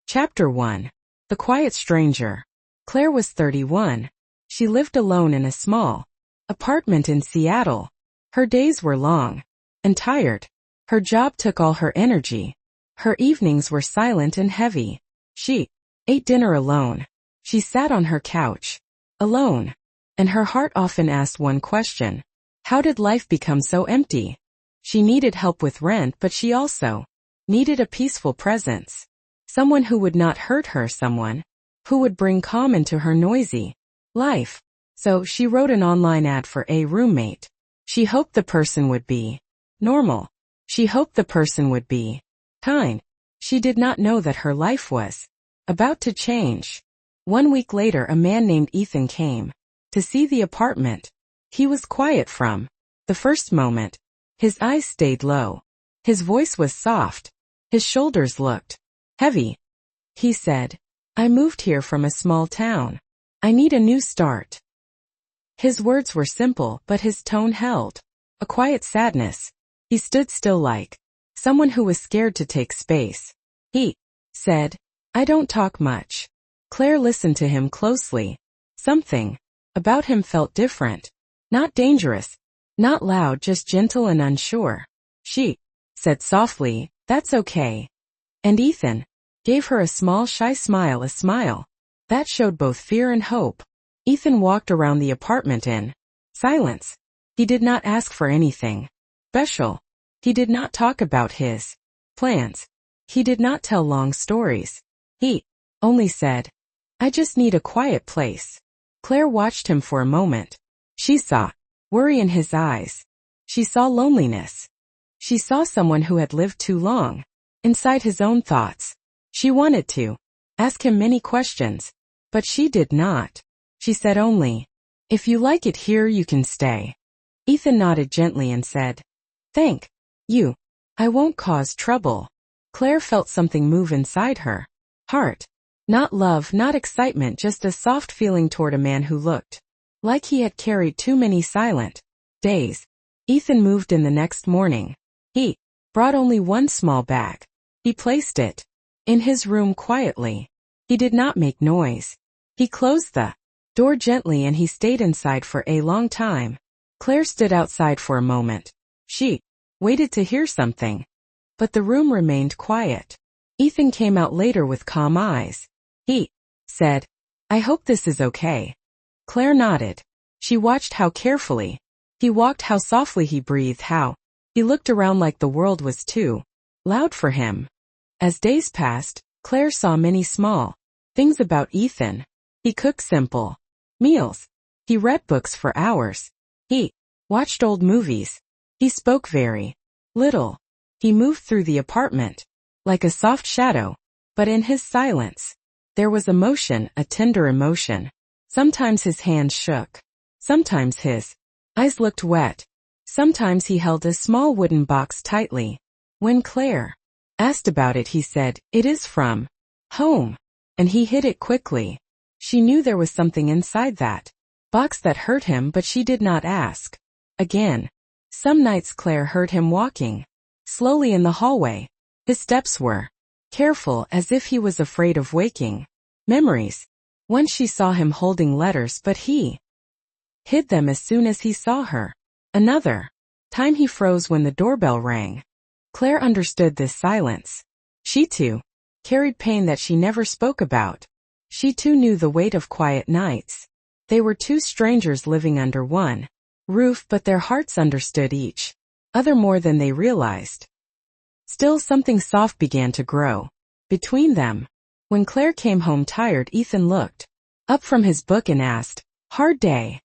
Chapter 1. The Quiet Stranger. Claire was 31. She lived alone in a small apartment in Seattle. Her days were long and tired. Her job took all her energy. Her evenings were silent and heavy. She ate dinner alone. She sat on her couch, alone, and her heart often asked one question. How did life become so empty? She needed help with rent, but she also needed a peaceful presence. Someone who would not hurt her, someone who would bring calm into her noisy life. So she wrote an online ad for a roommate. She hoped the person would be normal. She hoped the person would be kind. She did not know that her life was about to change. 1 week later, a man named Ethan came to see the apartment. He was quiet from the first moment. His eyes stayed low. His voice was soft. His shoulders looked heavy. He said, "I moved here from a small town. I need a new start." His words were simple, but his tone held a quiet sadness. He stood still like someone who was scared to take space. He said, "I don't talk much." Claire listened to him closely. Something about him felt different. Not dangerous, not loud, just gentle and unsure. She said softly, "That's okay." And Ethan gave her a small, shy smile, a smile that showed both fear and hope. Ethan walked around the apartment in silence. He did not ask for anything special. He did not talk about his plans. He did not tell long stories. He only said, "I just need a quiet place." Claire watched him for a moment. She saw worry in his eyes. She saw loneliness. She saw someone who had lived too long inside his own thoughts. She wanted to ask him many questions, but she did not. She said only, "If you like it here, you can stay." Ethan nodded gently and said, "Thank you. I won't cause trouble." Claire felt something move inside her heart. Not love, not excitement, just a soft feeling toward a man who looked like he had carried too many silent days. Ethan moved in the next morning. He brought only one small bag. He placed it in his room quietly. He did not make noise. He closed the door gently and he stayed inside for a long time. Claire stood outside for a moment. She waited to hear something, but the room remained quiet. Ethan came out later with calm eyes. He said, "I hope this is okay." Claire nodded. She watched how carefully he walked, how softly he breathed, how he looked around like the world was too loud for him. As days passed, Claire saw many small things about Ethan. He cooked simple meals. He read books for hours. He watched old movies. He spoke very little. He moved through the apartment like a soft shadow, but in his silence, there was emotion, a tender emotion. Sometimes his hands shook. Sometimes his eyes looked wet. Sometimes he held a small wooden box tightly. When Claire asked about it, he said, "It is from home," and he hid it quickly. She knew there was something inside that box that hurt him, but she did not ask again. Some nights Claire heard him walking slowly in the hallway. His steps were careful, as if he was afraid of waking memories. Once she saw him holding letters, but he hid them as soon as he saw her. Another time he froze when the doorbell rang. Claire understood this silence. She too carried pain that she never spoke about. She too knew the weight of quiet nights. They were two strangers living under one roof, but their hearts understood each other more than they realized. Still, something soft began to grow between them. When Claire came home tired, Ethan looked up from his book and asked, "Hard day?"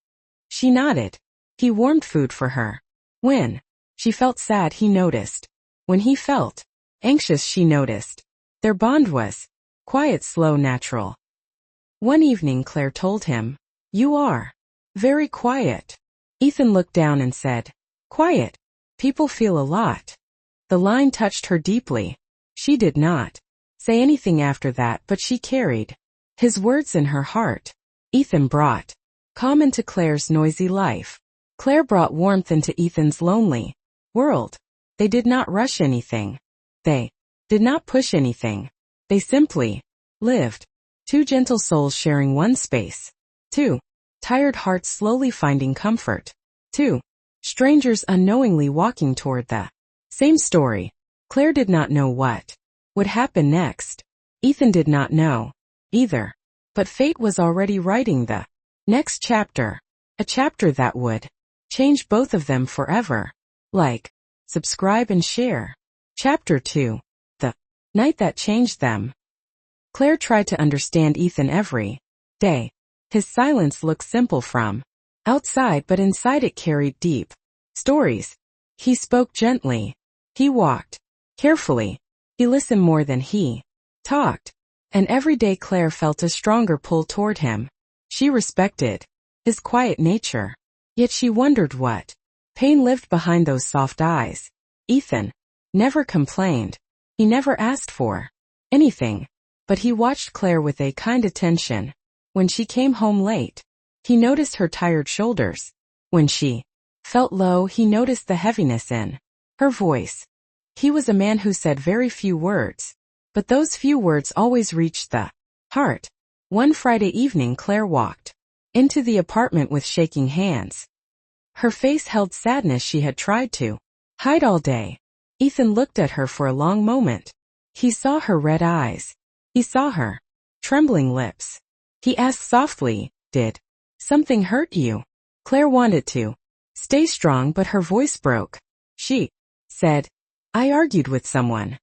She nodded. He warmed food for her. When she felt sad, he noticed. When he felt anxious, she noticed. Their bond was quiet, slow, natural. One evening Claire told him, "You are very quiet." Ethan looked down and said, "Quiet. People feel a lot." The line touched her deeply. She did not say anything after that, but she carried his words in her heart. Ethan brought calm into Claire's noisy life. Claire brought warmth into Ethan's lonely world. They did not rush anything. They did not push anything. They simply lived. Two gentle souls sharing one space. Two tired hearts slowly finding comfort. Two strangers unknowingly walking toward the same story. Claire did not know what would happen next. Ethan did not know either. But fate was already writing the next chapter. A chapter that would change both of them forever. Like, subscribe and share. Chapter 2. The night that changed them. Claire tried to understand Ethan every day. His silence looked simple from outside, but inside it carried deep stories. He spoke gently. He walked carefully. He listened more than he talked. And every day Claire felt a stronger pull toward him. She respected his quiet nature. Yet she wondered what pain lived behind those soft eyes. Ethan never complained. He never asked for anything. But he watched Claire with a kind attention. When she came home late, he noticed her tired shoulders. When she felt low, he noticed the heaviness in her voice. He was a man who said very few words. But those few words always reached the heart. One Friday evening Claire walked into the apartment with shaking hands. Her face held sadness she had tried to hide all day. Ethan looked at her for a long moment. He saw her red eyes. He saw her trembling lips. He asked softly, "Did something hurt you?" Claire wanted to stay strong, but her voice broke. She said, "I argued with someone."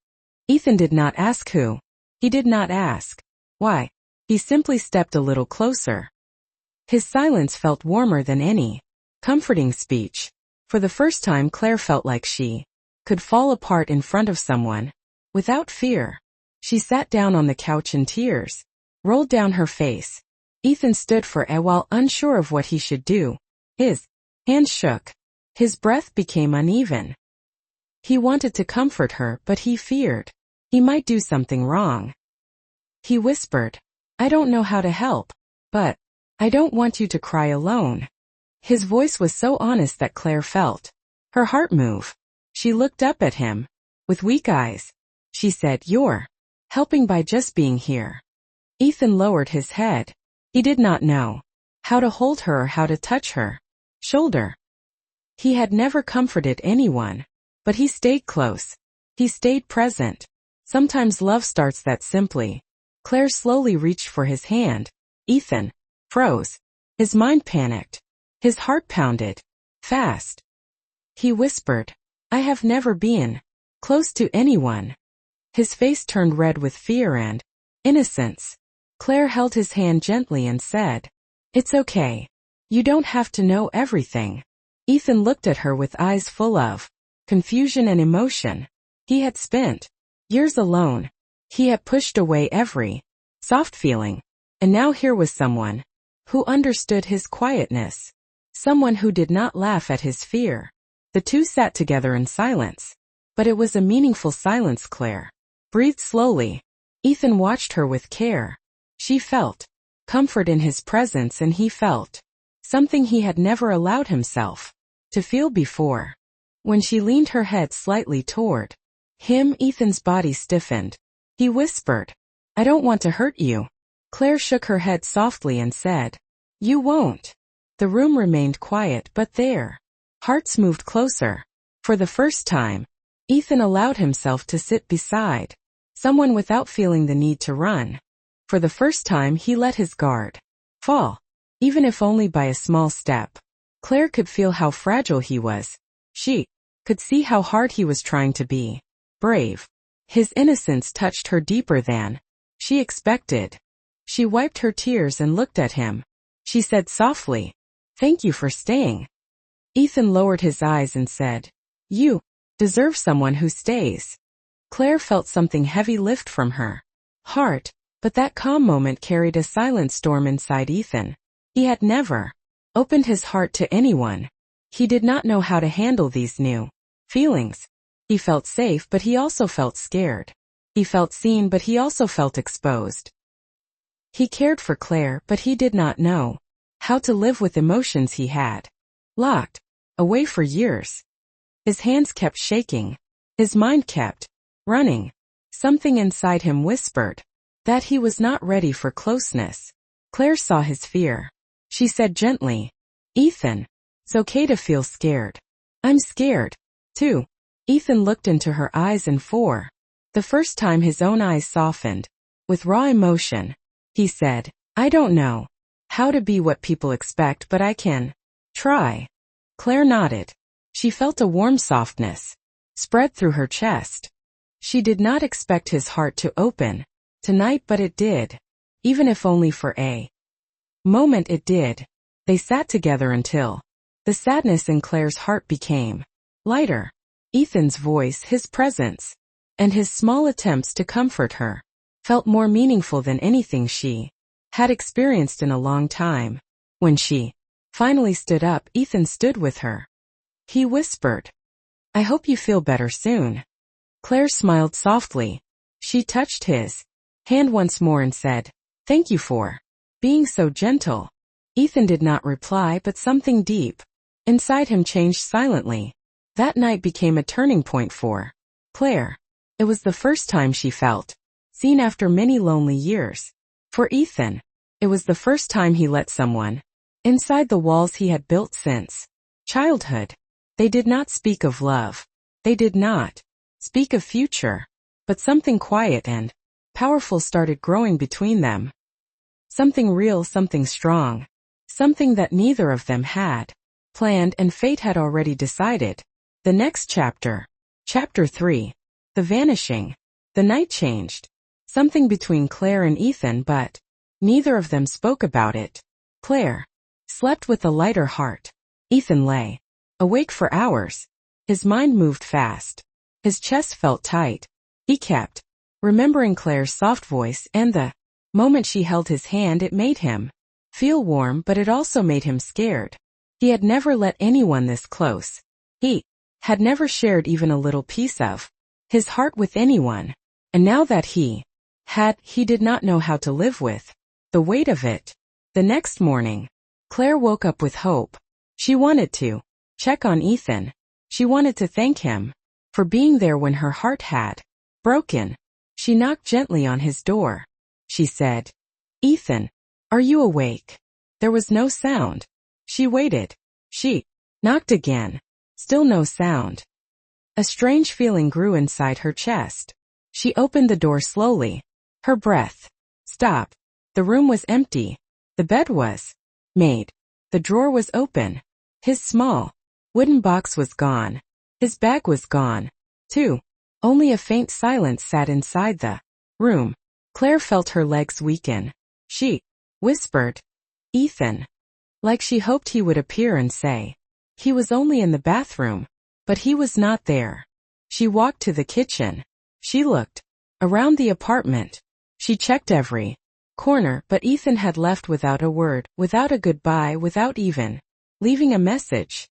Ethan did not ask who. He did not ask why. He simply stepped a little closer. His silence felt warmer than any comforting speech. For the first time Claire felt like she could fall apart in front of someone without fear. She sat down on the couch and tears rolled down her face. Ethan stood for a while, unsure of what he should do. His hands shook. His breath became uneven. He wanted to comfort her, but he feared he might do something wrong. He whispered, "I don't know how to help, but I don't want you to cry alone." His voice was so honest that Claire felt her heart move. She looked up at him with weak eyes. She said, "You're helping by just being here." Ethan lowered his head. He did not know how to hold her or how to touch her shoulder. He had never comforted anyone, but he stayed close. He stayed present. Sometimes love starts that simply. Claire slowly reached for his hand. Ethan froze. His mind panicked. His heart pounded fast. He whispered, "I have never been close to anyone." His face turned red with fear and innocence. Claire held his hand gently and said, "It's okay. You don't have to know everything." Ethan looked at her with eyes full of confusion and emotion. He had spent years alone. He had pushed away every soft feeling. And now here was someone who understood his quietness. Someone who did not laugh at his fear. The two sat together in silence. But it was a meaningful silence. Claire breathed slowly. Ethan watched her with care. She felt comfort in his presence, and he felt something he had never allowed himself to feel before. When she leaned her head slightly toward him, Ethan's body stiffened. He whispered, "I don't want to hurt you." Claire shook her head softly and said, "You won't." The room remained quiet, but their hearts moved closer. For the first time, Ethan allowed himself to sit beside someone without feeling the need to run. For the first time he let his guard fall, even if only by a small step. Claire could feel how fragile he was. She could see how hard he was trying to be brave. His innocence touched her deeper than she expected. She wiped her tears and looked at him. She said softly, "Thank you for staying." Ethan lowered his eyes and said, "You deserve someone who stays." Claire felt something heavy lift from her heart, but that calm moment carried a silent storm inside Ethan. He had never opened his heart to anyone. He did not know how to handle these new feelings. He felt safe, but he also felt scared. He felt seen, but he also felt exposed. He cared for Claire, but he did not know how to live with emotions he had locked away for years. His hands kept shaking. His mind kept running. Something inside him whispered, that he was not ready for closeness. Claire saw his fear. She said gently, "Ethan, it's okay to feel scared. I'm scared, too." Ethan looked into her eyes and for the first time his own eyes softened. With raw emotion, he said, "I don't know how to be what people expect, but I can try." Claire nodded. She felt a warm softness spread through her chest. She did not expect his heart to open tonight, but it did. Even if only for a moment, it did. They sat together until the sadness in Claire's heart became lighter. Ethan's voice, his presence, and his small attempts to comfort her felt more meaningful than anything she had experienced in a long time. When she finally stood up, Ethan stood with her. He whispered, "I hope you feel better soon." Claire smiled softly. She touched his hand once more and said, "Thank you for being so gentle." Ethan did not reply, but something deep inside him changed silently. That night became a turning point for Claire. It was the first time she felt seen after many lonely years. For Ethan, it was the first time he let someone inside the walls he had built since childhood. They did not speak of love. They did not speak of future. But something quiet and powerful started growing between them. Something real, something strong. Something that neither of them had planned, and fate had already decided. The next chapter. Chapter 3. The Vanishing. The night changed something between Claire and Ethan, but neither of them spoke about it. Claire slept with a lighter heart. Ethan lay awake for hours. His mind moved fast. His chest felt tight. He kept remembering Claire's soft voice, and the moment she held his hand, it made him feel warm, but it also made him scared. He had never let anyone this close. He had never shared even a little piece of his heart with anyone. And now that he did not know how to live with the weight of it. The next morning, Claire woke up with hope. She wanted to check on Ethan. She wanted to thank him for being there when her heart had broken. She knocked gently on his door. She said, "Ethan, are you awake?" There was no sound. She waited. She knocked again. Still no sound. A strange feeling grew inside her chest. She opened the door slowly. Her breath stopped. The room was empty. The bed was made. The drawer was open. His small wooden box was gone. His bag was gone, too. Only a faint silence sat inside the room. Claire felt her legs weaken. She whispered, "Ethan," like she hoped he would appear and say he was only in the bathroom, but he was not there. She walked to the kitchen. She looked around the apartment. She checked every corner, but Ethan had left without a word, without a goodbye, without even leaving a message.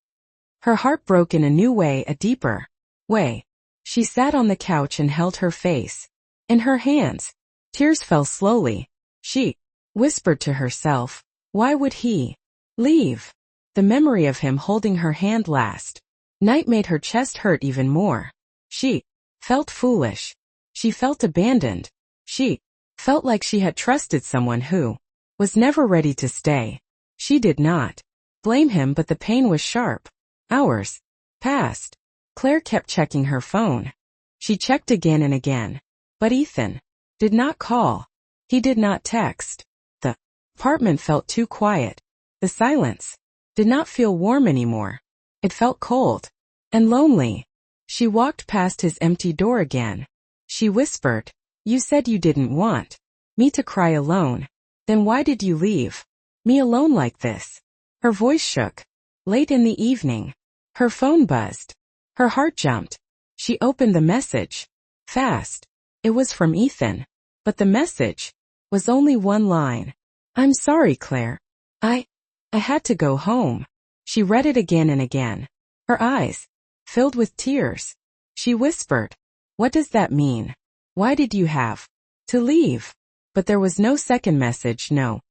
Her heart broke in a new way, a deeper way. She sat on the couch and held her face in her hands. Tears fell slowly. She whispered to herself, why would he leave? The memory of him holding her hand last night made her chest hurt even more. She felt foolish. She felt abandoned. She felt like she had trusted someone who was never ready to stay. She did not blame him, but the pain was sharp. Hours passed. Claire kept checking her phone. She checked again and again. But Ethan did not call. He did not text. The apartment felt too quiet. The silence did not feel warm anymore. It felt cold and lonely. She walked past his empty door again. She whispered, "You said you didn't want me to cry alone. Then why did you leave me alone like this?" Her voice shook. Late in the evening, her phone buzzed. Her heart jumped. She opened the message. Fast. It was from Ethan. But the message was only one line. "I'm sorry, Claire. I had to go home." She read it again and again. Her eyes filled with tears. She whispered, "What does that mean? Why did you have to leave?" But there was no second message, no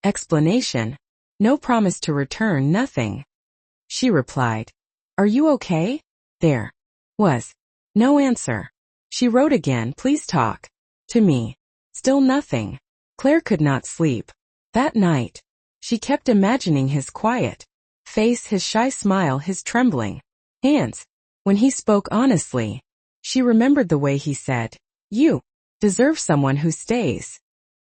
explanation, no promise to return, nothing. She replied, "Are you okay?" There was no answer. She wrote again, "Please talk to me Still nothing. Claire could not sleep. That night, she kept imagining his quiet face, his shy smile, his trembling hands. When he spoke honestly, she remembered the way he said, "You deserve someone who stays."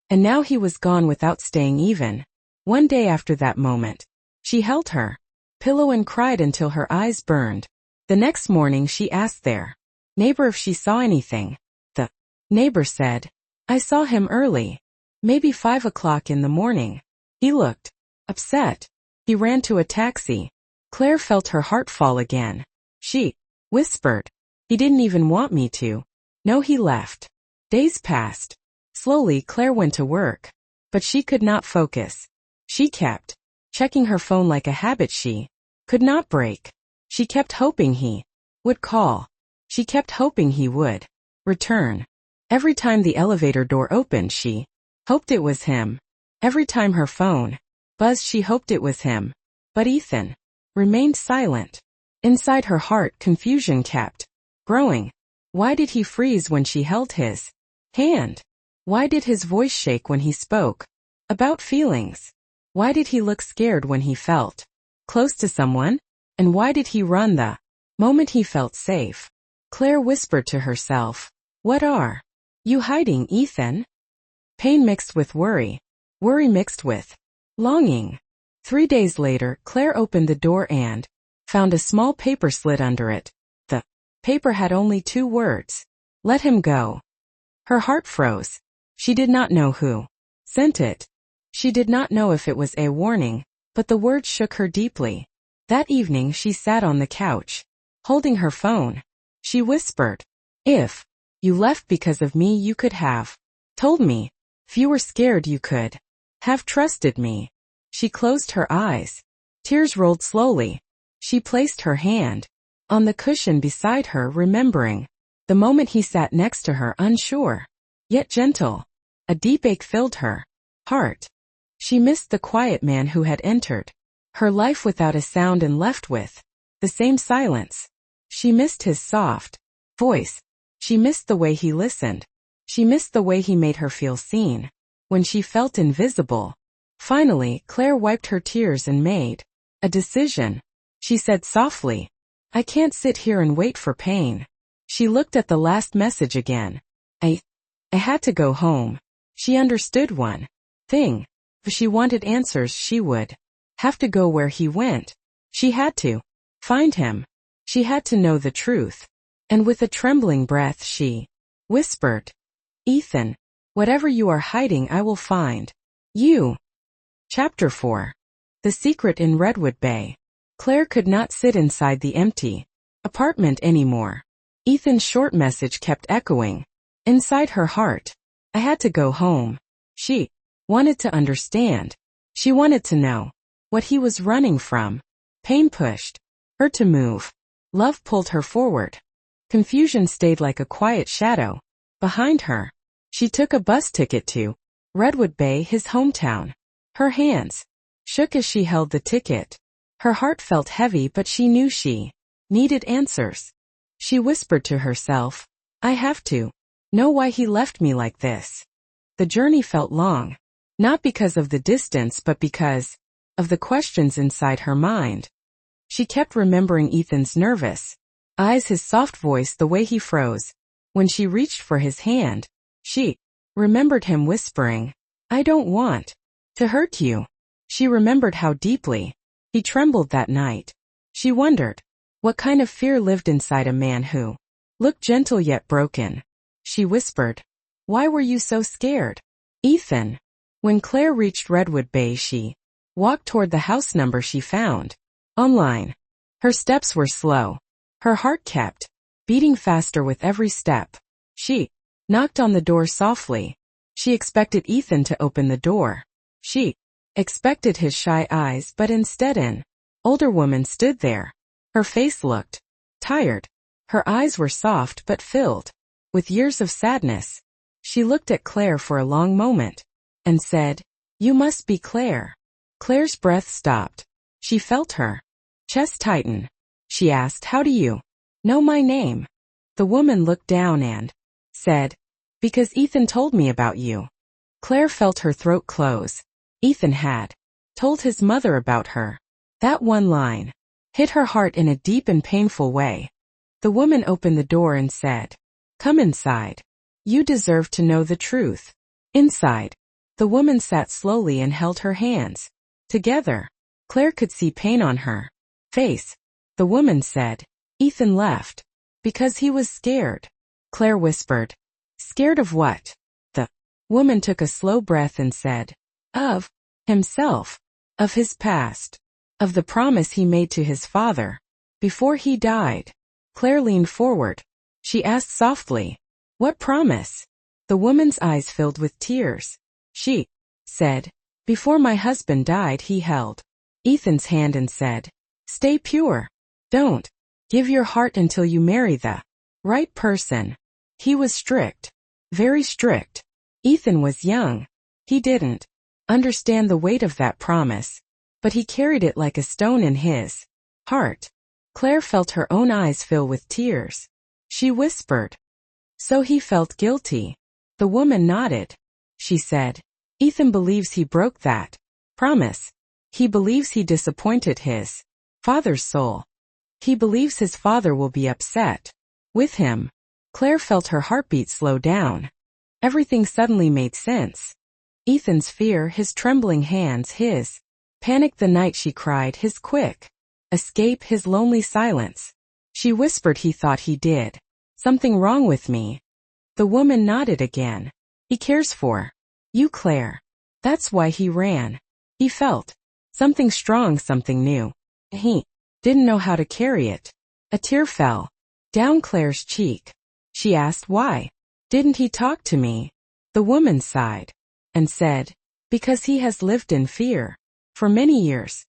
And now he was gone without staying even. One day after that moment, she held her pillow and cried until her eyes burned. The next morning she asked their neighbor if she saw anything. The neighbor said, "I saw him early. Maybe 5 o'clock in the morning. He looked upset." He ran to a taxi. Claire felt her heart fall again. She whispered, "He didn't even want me to." No, he left. Days passed. Slowly Claire went to work. But she could not focus. She kept checking her phone like a habit she could not break. She kept hoping he would call. She kept hoping he would return. Every time the elevator door opened, she hoped it was him. Every time her phone buzzed, she hoped it was him. But Ethan remained silent. Inside her heart, confusion kept growing. Why did he freeze when she held his hand? Why did his voice shake when he spoke about feelings? Why did he look scared when he felt close to someone? And why did he run the moment he felt safe? Claire whispered to herself, "What are you hiding, Ethan?" Pain mixed with worry mixed with longing. 3 days later, Claire opened the door and found a small paper slid under it. The paper had only 2 words: "Let him go." Her heart froze. She did not know who sent it. She did not know if it was a warning, but the words shook her deeply. That evening she sat on the couch, holding her phone. She whispered, "If you left because of me, you could have told me. If you were scared, you could have trusted me." She closed her eyes. Tears rolled slowly. She placed her hand on the cushion beside her, remembering the moment he sat next to her, unsure, yet gentle. A deep ache filled her heart. She missed the quiet man who had entered her life without a sound and left with the same silence. She missed his soft voice. She missed the way he listened. She missed the way he made her feel seen when she felt invisible. Finally, Claire wiped her tears and made a decision. She said softly, "I can't sit here and wait for pain." She looked at the last message again. I had to go home." She understood one thing. If she wanted answers, she would have to go where he went. She had to find him. She had to know the truth. And with a trembling breath she whispered, "Ethan, whatever you are hiding, I will find you." Chapter 4. The Secret in Redwood Bay. Claire could not sit inside the empty apartment anymore. Ethan's short message kept echoing inside her heart. I had to go home. She wanted to understand. She wanted to know what he was running from. Pain pushed her to move. Love pulled her forward. Confusion stayed like a quiet shadow behind her. She took a bus ticket to Redwood Bay, his hometown. Her hands shook as she held the ticket. Her heart felt heavy, but she knew she needed answers. She whispered to herself, "I have to know why he left me like this." The journey felt long, not because of the distance but because of the questions inside her mind. She kept remembering Ethan's nervous eyes, his soft voice, the way he froze when she reached for his hand. She remembered him whispering, "I don't want to hurt you." She remembered how deeply he trembled that night. She wondered what kind of fear lived inside a man who looked gentle yet broken. She whispered, "Why were you so scared, Ethan?" When Claire reached Redwood Bay, she walked toward the house number she found online. Her steps were slow. Her heart kept beating faster with every step. She knocked on the door softly. She expected Ethan to open the door. She expected his shy eyes, but instead an older woman stood there. Her face looked tired. Her eyes were soft but filled with years of sadness. She looked at Claire for a long moment and said, "You must be Claire." Claire's breath stopped. She felt her chest tighten. She asked, "How do you know my name?" The woman looked down and said, "Because Ethan told me about you." Claire felt her throat close. Ethan had told his mother about her. That one line hit her heart in a deep and painful way. The woman opened the door and said, "Come inside. You deserve to know the truth." Inside, the woman sat slowly and held her hands together. Claire could see pain on her face. The woman said, "Ethan left because he was scared." Claire whispered, "Scared of what?" The woman took a slow breath and said, "Of himself, of his past, of the promise he made to his father before he died." Claire leaned forward. She asked softly, "What promise?" The woman's eyes filled with tears. She said, "Before my husband died, he held Ethan's hand and said, 'Stay pure. Don't give your heart until you marry the right person.' He was strict, very strict. Ethan was young. He didn't understand the weight of that promise, but he carried it like a stone in his heart." Claire felt her own eyes fill with tears. She whispered, "So he felt guilty?" The woman nodded. She said, "Ethan believes he broke that promise. He believes he disappointed his father's soul. He believes his father will be upset with him." Claire felt her heartbeat slow down. Everything suddenly made sense. Ethan's fear, his trembling hands, his panic the night she cried, his quick escape, his lonely silence. She whispered, "He thought he did something wrong with me." The woman nodded again. "He cares for you, Claire. That's why he ran. He felt something strong, something new. He didn't know how to carry it." A tear fell down Claire's cheek. She asked, "Why didn't he talk to me?" The woman sighed and said, "Because he has lived in fear for many years."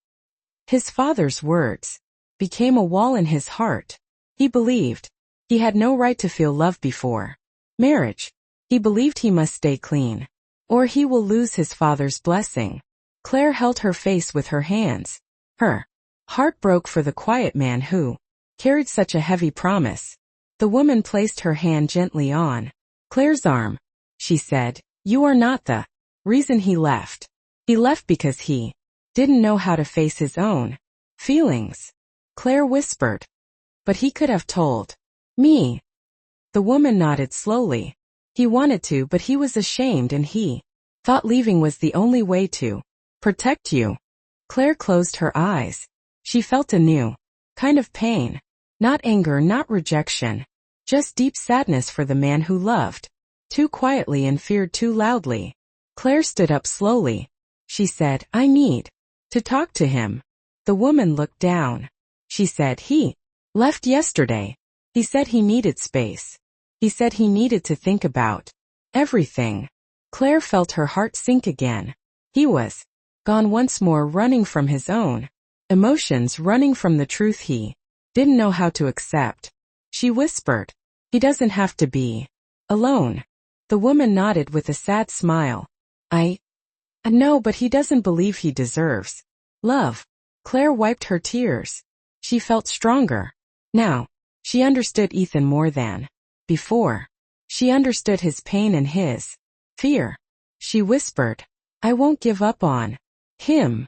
His father's words became a wall in his heart. He believed he had no right to feel love before marriage. He believed he must stay clean, or he will lose his father's blessing. Claire held her face with her hands. Her heart broke for the quiet man who carried such a heavy promise. The woman placed her hand gently on Claire's arm. She said, "You are not the reason he left. He left because he didn't know how to face his own feelings." Claire whispered, "But he could have told me." The woman nodded slowly. "He wanted to, but he was ashamed and he thought leaving was the only way to protect you." Claire closed her eyes. She felt a new kind of pain. Not anger, not rejection. Just deep sadness for the man who loved too quietly and feared too loudly. Claire stood up slowly. She said, "I need to talk to him." The woman looked down. She said, "He left yesterday. He said he needed space. He said he needed to think about everything." Claire felt her heart sink again. He was gone once more, running from his own emotions, running from the truth he didn't know how to accept. She whispered, "He doesn't have to be alone." The woman nodded with a sad smile. I know, but he doesn't believe he deserves love." Claire wiped her tears. She felt stronger. Now, she understood Ethan more than before. She understood his pain and his fear. She whispered, "I won't give up on him."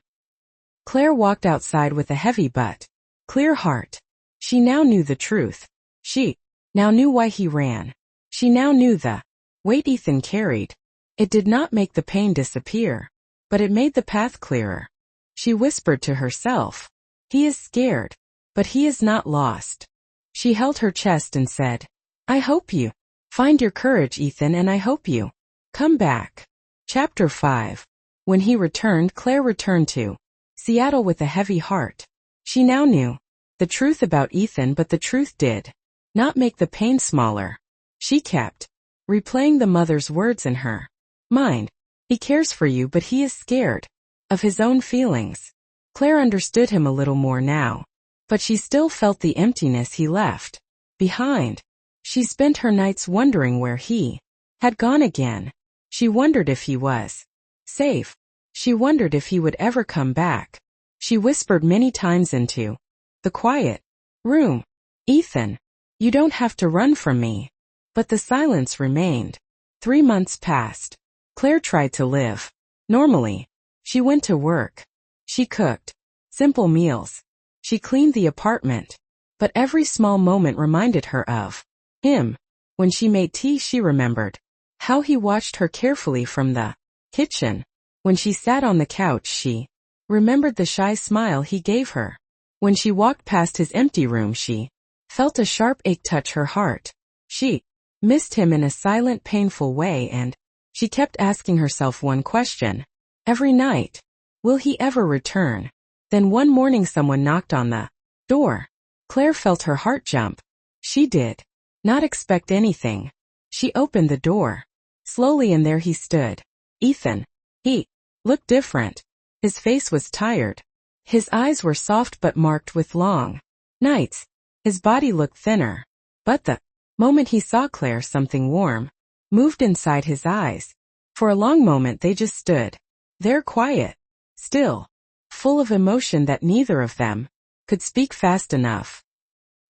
Claire walked outside with a heavy but clear heart. She now knew the truth. She now knew why he ran. She now knew the weight Ethan carried. It did not make the pain disappear, but it made the path clearer. She whispered to herself, "He is scared, but he is not lost." She held her chest and said, "I hope you find your courage, Ethan, and I hope you come back." Chapter 5. When he returned, Claire returned to Seattle with a heavy heart. She now knew the truth about Ethan, but the truth did not make the pain smaller. She kept replaying the mother's words in her mind. "He cares for you, but he is scared of his own feelings." Claire understood him a little more now, but she still felt the emptiness he left behind. She spent her nights wondering where he had gone again. She wondered if he was safe. She wondered if he would ever come back. She whispered many times into the quiet room, "Ethan, you don't have to run from me." But the silence remained. 3 months passed. Claire tried to live normally. She went to work. She cooked simple meals. She cleaned the apartment. But every small moment reminded her of him. When she made tea, she remembered how he watched her carefully from the kitchen. When she sat on the couch, she remembered the shy smile he gave her. When she walked past his empty room, she felt a sharp ache touch her heart. She missed him in a silent, painful way, and she kept asking herself one question every night: will he ever return? Then one morning someone knocked on the door. Claire felt her heart jump. She did not expect anything. She opened the door slowly, and there he stood. Ethan. He looked different. His face was tired. His eyes were soft but marked with long nights. His body looked thinner. But the moment he saw Claire, something warm moved inside his eyes. For a long moment they just stood there, quiet, still, full of emotion that neither of them could speak fast enough.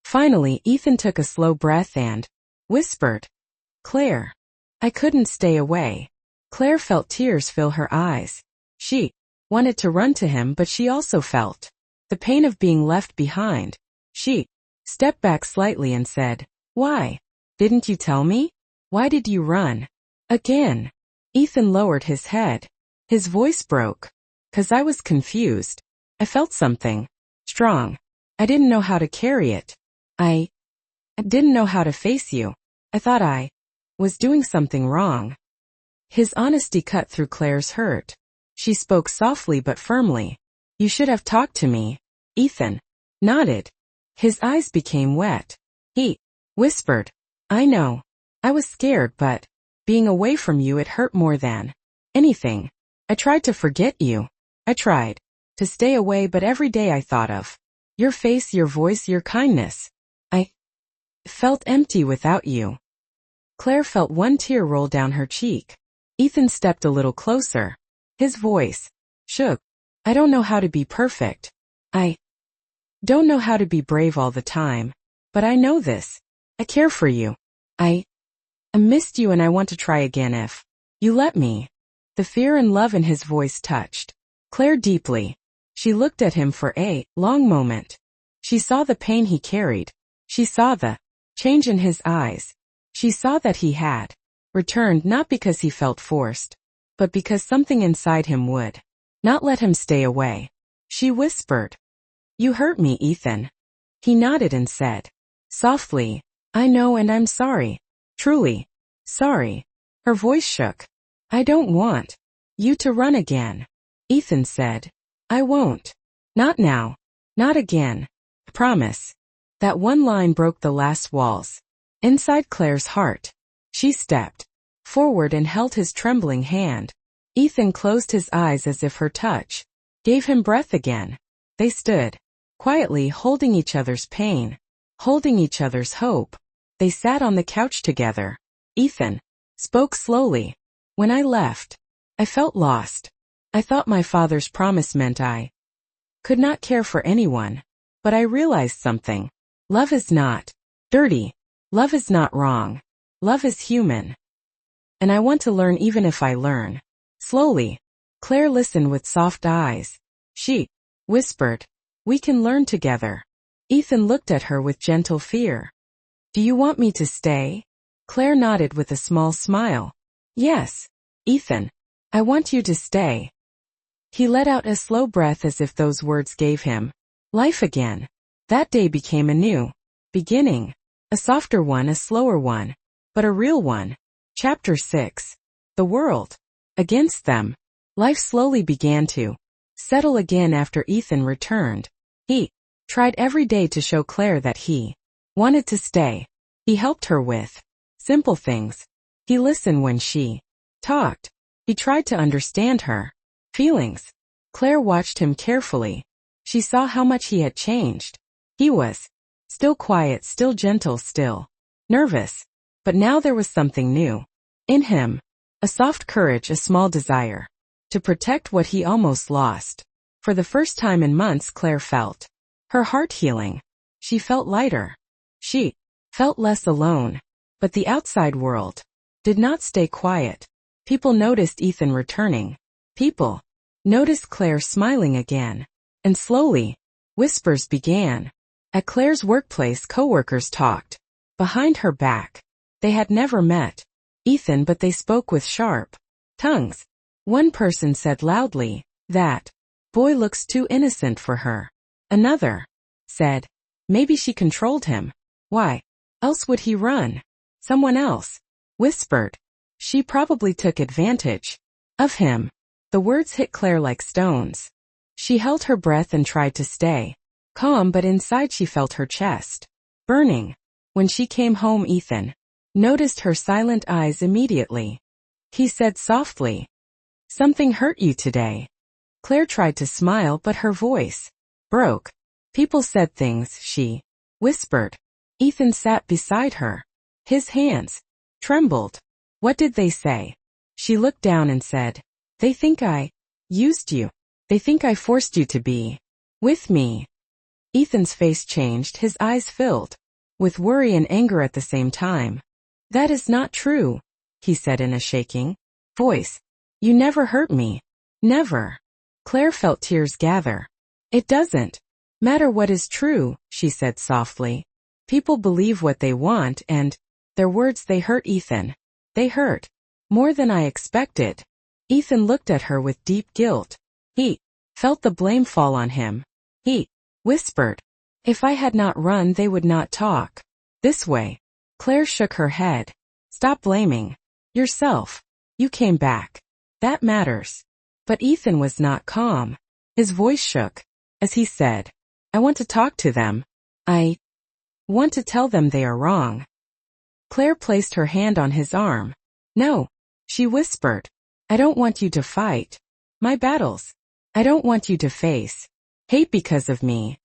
Finally, Ethan took a slow breath and whispered, "Claire." I couldn't stay away. Claire felt tears fill her eyes. She wanted to run to him, but she also felt the pain of being left behind. She stepped back slightly and said, "Why didn't you tell me? Why did you run again?" Ethan lowered his head. His voice broke. "'Cause I was confused. I felt something strong. I didn't know how to carry it. I didn't know how to face you. I thought I was doing something wrong." His honesty cut through Claire's hurt. She spoke softly but firmly. "You should have talked to me." Ethan nodded. His eyes became wet. He whispered, "I know. I was scared, but being away from you, it hurt more than anything. I tried to forget you. I tried to stay away, but every day I thought of your face, your voice, your kindness. I felt empty without you." Claire felt one tear roll down her cheek. Ethan stepped a little closer. His voice shook. "I don't know how to be perfect. I don't know how to be brave all the time. But I know this. I care for you. I missed you, and I want to try again if you let me." The fear and love in his voice touched Claire deeply. She looked at him for a long moment. She saw the pain he carried. She saw the change in his eyes. She saw that he had returned not because he felt forced, but because something inside him would not let him stay away. She whispered, "You hurt me, Ethan." He nodded and said softly, "I know, and I'm sorry. Truly sorry." Her voice shook. "I don't want you to run again." Ethan said, "I won't. Not now. Not again. I promise." That one line broke the last walls inside Claire's heart. She stepped forward and held his trembling hand. Ethan closed his eyes as if her touch gave him breath again. They stood quietly, holding each other's pain, holding each other's hope. They sat on the couch together. Ethan spoke slowly. "When I left, I felt lost. I thought my father's promise meant I could not care for anyone. But I realized something. Love is not dirty. Love is not wrong. Love is human. And I want to learn, even if I learn slowly." Claire listened with soft eyes. She whispered, "We can learn together." Ethan looked at her with gentle fear. "Do you want me to stay?" Claire nodded with a small smile. "Yes, Ethan. I want you to stay." He let out a slow breath as if those words gave him life again. That day became a new beginning. A softer one, a slower one, but a real one. Chapter 6. The world against them. Life slowly began to settle again after Ethan returned. He tried every day to show Claire that he wanted to stay. He helped her with simple things. He listened when she talked. He tried to understand her feelings. Claire watched him carefully. She saw how much he had changed. He was still quiet, still gentle, still nervous. But now there was something new in him. A soft courage, a small desire to protect what he almost lost. For the first time in months, Claire felt her heart healing. She felt lighter. She felt less alone. But the outside world did not stay quiet. People noticed Ethan returning. People noticed Claire smiling again. And slowly, whispers began. At Claire's workplace, coworkers talked. Behind her back. They had never met Ethan, but they spoke with sharp tongues. One person said loudly, "That boy looks too innocent for her." Another said, "Maybe she controlled him. Why else would he run?" Someone else whispered, "She probably took advantage of him." The words hit Claire like stones. She held her breath and tried to stay calm, but inside she felt her chest burning. When she came home, Ethan noticed her silent eyes immediately. He said softly, "Something hurt you today." Claire tried to smile, but her voice broke. "People said things," she whispered. Ethan sat beside her. His hands trembled. "What did they say?" She looked down and said, "They think I used you. They think I forced you to be with me." Ethan's face changed, his eyes filled with worry and anger at the same time. "That is not true," he said in a shaking voice. "You never hurt me. Never." Claire felt tears gather. "It doesn't matter what is true," she said softly. "People believe what they want, and their words, they hurt Ethan. They hurt more than I expected." Ethan looked at her with deep guilt. He felt the blame fall on him. He whispered, "If I had not run, they would not talk this way." Claire shook her head. "Stop blaming yourself. You came back. That matters." But Ethan was not calm. His voice shook as he said, "I want to talk to them. I want to tell them they are wrong." Claire placed her hand on his arm. "No," she whispered. "I don't want you to fight my battles. I don't want you to face hate because of me."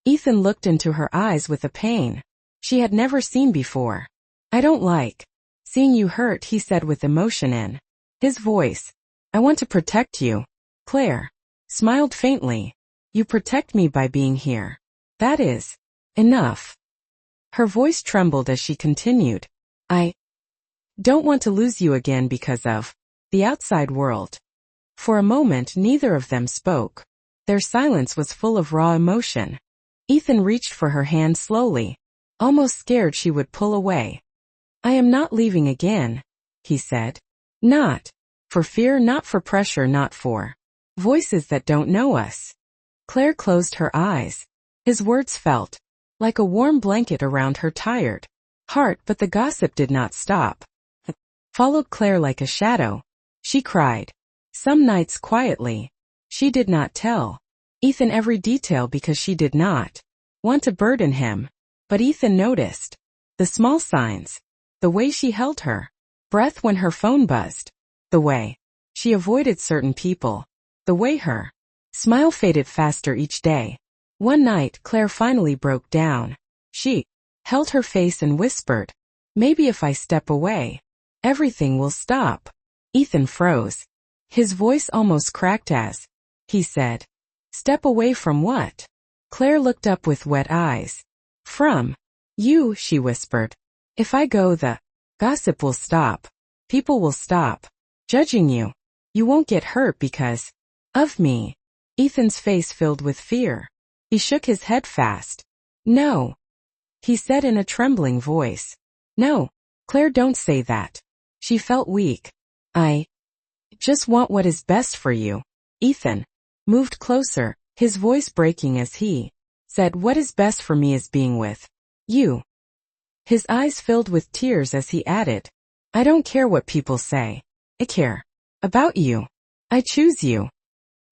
Ethan looked into her eyes with a pain she had never seen before. "I don't like seeing you hurt," he said with emotion in his voice. "I want to protect you." Claire smiled faintly. "You protect me by being here. That is enough." Her voice trembled as she continued, "I don't want to lose you again because of the outside world." For a moment, neither of them spoke. Their silence was full of raw emotion. Ethan reached for her hand slowly, almost scared she would pull away. "I am not leaving again," he said. "Not for fear, not for pressure, not for voices that don't know us." Claire closed her eyes. His words felt like a warm blanket around her tired heart, but the gossip did not stop. It followed Claire like a shadow. She cried some nights quietly. She did not tell Ethan every detail because she did not want to burden him. But Ethan noticed the small signs, the way she held her breath when her phone buzzed, the way she avoided certain people, the way her smile faded faster each day. One night, Claire finally broke down. She held her face and whispered, "Maybe if I step away, everything will stop." Ethan froze. His voice almost cracked as he said, "Step away from what?" Claire looked up with wet eyes. "From you," she whispered. "If I go, the gossip will stop. People will stop judging you. You won't get hurt because of me." Ethan's face filled with fear. He shook his head fast. "No," he said in a trembling voice. "No, Claire, don't say that." She felt weak. "I just want what is best for you." Ethan moved closer, his voice breaking as he said, "What is best for me is being with you." His eyes filled with tears as he added, "I don't care what people say. I care about you. I choose you."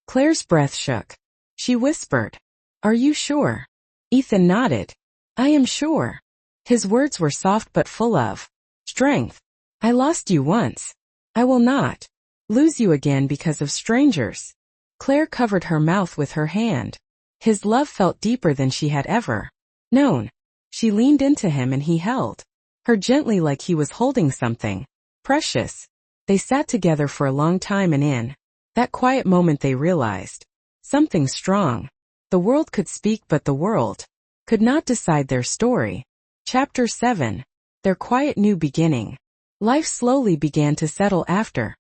Claire's breath shook. She whispered, "Are you sure?" Ethan nodded. "I am sure." His words were soft but full of strength. "I lost you once. I will not lose you again because of strangers." Claire covered her mouth with her hand. His love felt deeper than she had ever known. She leaned into him and he held her gently like he was holding something precious. They sat together for a long time, and in that quiet moment they realized something strong. The world could speak, but the world could not decide their story. Chapter 7. Their quiet new beginning. Life slowly began to settle after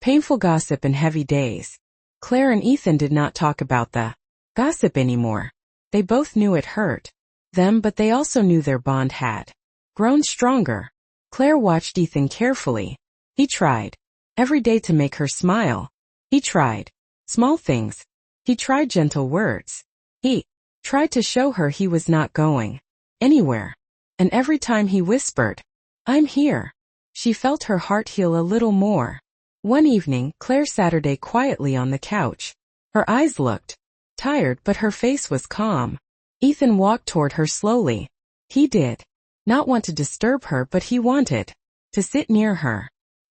Painful gossip and heavy days. Claire and Ethan did not talk about the gossip anymore. They both knew it hurt them, but they also knew their bond had grown stronger. Claire watched Ethan carefully. He tried every day to make her smile. He tried small things. He tried gentle words. He tried to show her he was not going anywhere. And every time he whispered, "I'm here," she felt her heart heal a little more. One evening, Claire sat her day quietly on the couch. Her eyes looked tired, but her face was calm. Ethan walked toward her slowly. He did not want to disturb her, but he wanted to sit near her.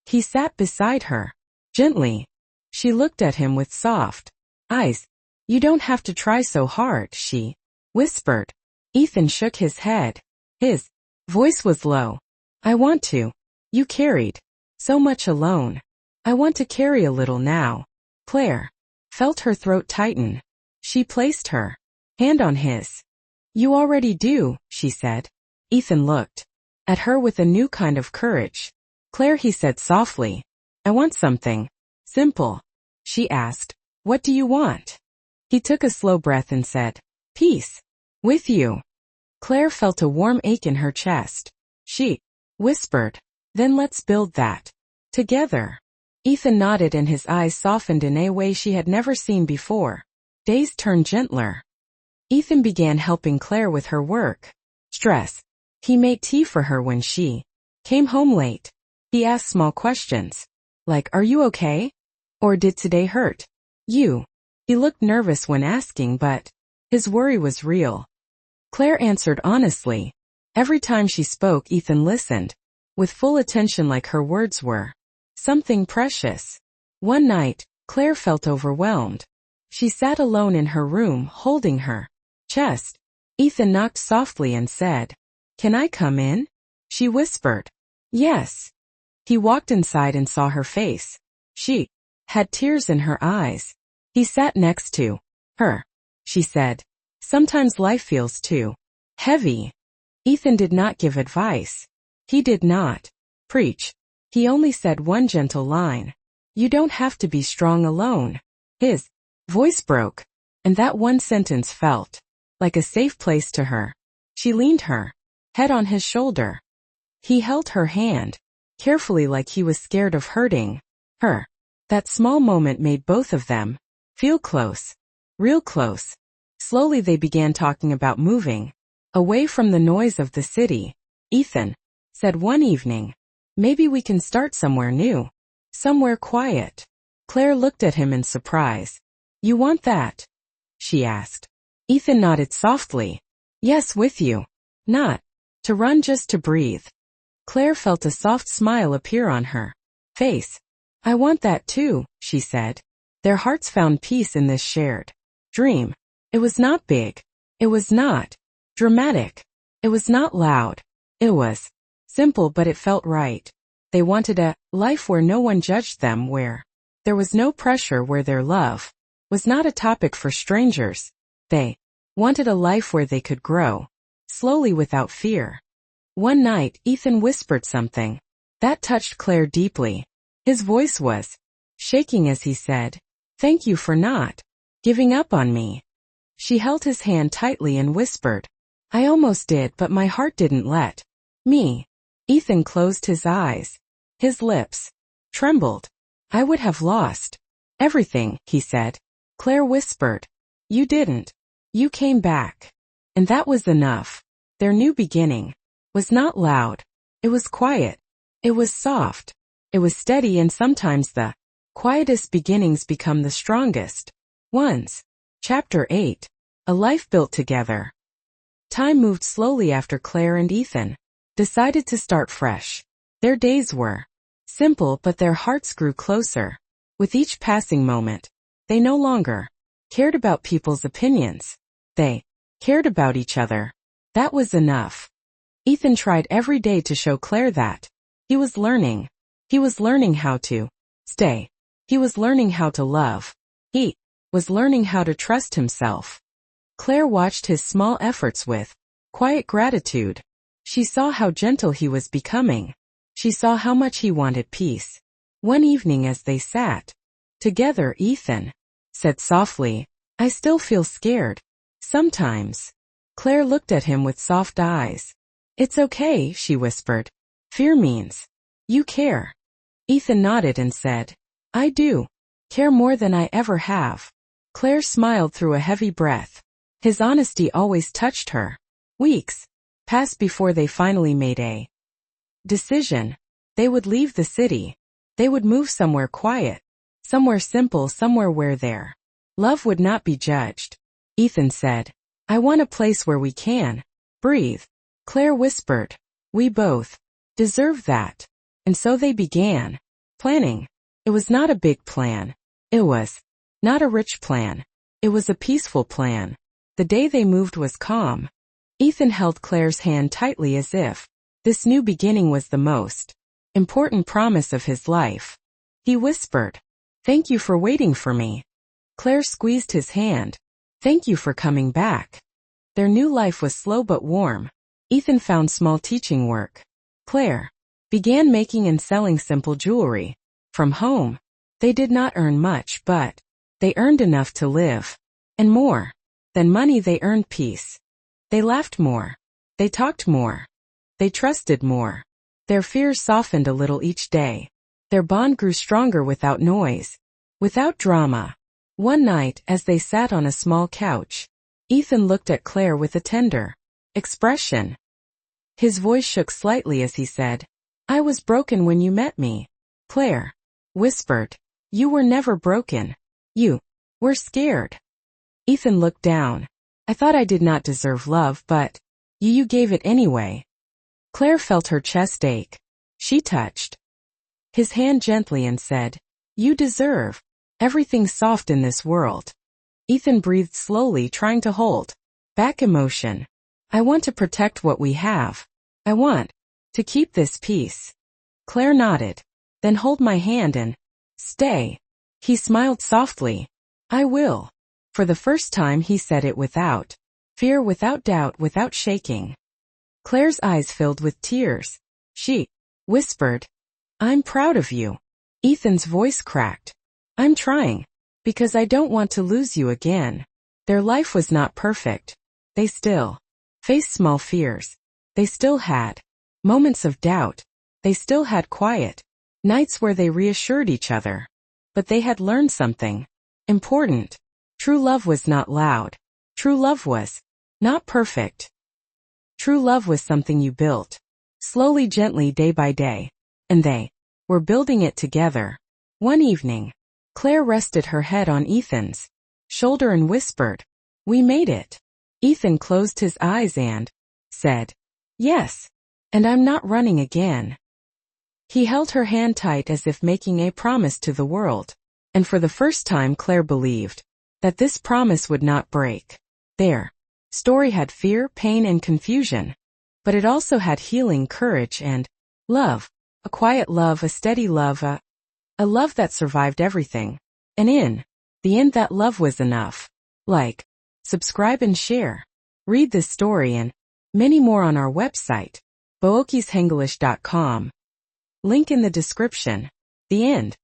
He sat beside her gently. She looked at him with soft eyes. "You don't have to try so hard," she whispered. Ethan shook his head. His voice was low. "I want to. You carried so much alone. I want to carry a little now." Claire felt her throat tighten. She placed her hand on his. "You already do," she said. Ethan looked at her with a new kind of courage. "Claire," he said softly, "I want something simple." She asked, "What do you want?" He took a slow breath and said, "Peace with you." Claire felt a warm ache in her chest. She whispered, "Then let's build that together." Ethan nodded and his eyes softened in a way she had never seen before. Days turned gentler. Ethan began helping Claire with her work stress. He made tea for her when she came home late. He asked small questions, like, "Are you okay?" Or, "Did today hurt you?" He looked nervous when asking, but his worry was real. Claire answered honestly. Every time she spoke, Ethan listened with full attention, like her words were something precious. One night, Claire felt overwhelmed. She sat alone in her room, holding her chest. Ethan knocked softly and said, "Can I come in?" She whispered, "Yes." He walked inside and saw her face. She had tears in her eyes. He sat next to her. She said, "Sometimes life feels too heavy." Ethan did not give advice. He did not preach. He only said one gentle line, "You don't have to be strong alone." His voice broke, and that one sentence felt like a safe place to her. She leaned her head on his shoulder. He held her hand carefully, like he was scared of hurting her. That small moment made both of them feel close, real close. Slowly they began talking about moving away from the noise of the city. Ethan said one evening, "Maybe we can start somewhere new, somewhere quiet." Claire looked at him in surprise. "You want that?" she asked. Ethan nodded softly. "Yes, with you. Not to run, just to breathe." Claire felt a soft smile appear on her face. "I want that too," she said. Their hearts found peace in this shared dream. It was not big. It was not dramatic. It was not loud. It was simple, but it felt right. They wanted a life where no one judged them, where there was no pressure, where their love was not a topic for strangers. They wanted a life where they could grow slowly without fear. One night, Ethan whispered something that touched Claire deeply. His voice was shaking as he said, "Thank you for not giving up on me." She held his hand tightly and whispered, "I almost did, but my heart didn't let me." Ethan closed his eyes. His lips trembled. "I would have lost everything," he said. Claire whispered, "You didn't. You came back." And that was enough. Their new beginning was not loud. It was quiet. It was soft. It was steady, and sometimes the quietest beginnings become the strongest ones. Chapter 8. A Life Built Together. Time moved slowly after Claire and Ethan decided to start fresh. Their days were simple, but their hearts grew closer. With each passing moment, they no longer cared about people's opinions. They cared about each other. That was enough. Ethan tried every day to show Claire that he was learning. He was learning how to stay. He was learning how to love. He was learning how to trust himself. Claire watched his small efforts with quiet gratitude. She saw how gentle he was becoming. She saw how much he wanted peace. One evening as they sat together, Ethan said softly, "I still feel scared. Sometimes." Claire looked at him with soft eyes. "It's okay," she whispered. "Fear means you care." Ethan nodded and said, "I do. Care more than I ever have." Claire smiled through a heavy breath. His honesty always touched her. Weeks passed before they finally made a decision. They would leave the city. They would move somewhere quiet, somewhere simple, somewhere where their love would not be judged. Ethan said, "I want a place where we can breathe." Claire whispered, "We both deserve that." And so they began planning. It was not a big plan. It was not a rich plan. It was a peaceful plan. The day they moved was calm. Ethan held Claire's hand tightly as if this new beginning was the most important promise of his life. He whispered, "Thank you for waiting for me." Claire squeezed his hand. "Thank you for coming back." Their new life was slow but warm. Ethan found small teaching work. Claire began making and selling simple jewelry from home. They did not earn much, but they earned enough to live. And more than money, they earned peace. They laughed more. They talked more. They trusted more. Their fears softened a little each day. Their bond grew stronger without noise, without drama. One night, as they sat on a small couch, Ethan looked at Claire with a tender expression. His voice shook slightly as he said, "I was broken when you met me." Claire whispered, "You were never broken. You were scared." Ethan looked down. "I thought I did not deserve love, but you gave it anyway." Claire felt her chest ache. She touched his hand gently and said, "You deserve everything soft in this world." Ethan breathed slowly, trying to hold back emotion. "I want to protect what we have. I want to keep this peace." Claire nodded. "Then hold my hand and stay." He smiled softly. "I will." For the first time he said it without fear, without doubt, without shaking. Claire's eyes filled with tears. She whispered, "I'm proud of you." Ethan's voice cracked. "I'm trying. Because I don't want to lose you again." Their life was not perfect. They still faced small fears. They still had moments of doubt. They still had quiet nights where they reassured each other. But they had learned something important. True love was not loud. True love was not perfect. True love was something you built slowly, gently, day by day. And they were building it together. One evening, Claire rested her head on Ethan's shoulder and whispered, "We made it." Ethan closed his eyes and said, "Yes. And I'm not running again." He held her hand tight as if making a promise to the world. And for the first time Claire believed that this promise would not break. Their story had fear, pain, and confusion. But it also had healing, courage, and love. A quiet love, a steady love, a love that survived everything. And in the end, that love was enough. Like, subscribe and share. Read this story and many more on our website, bookishenglish.com. Link in the description. The end.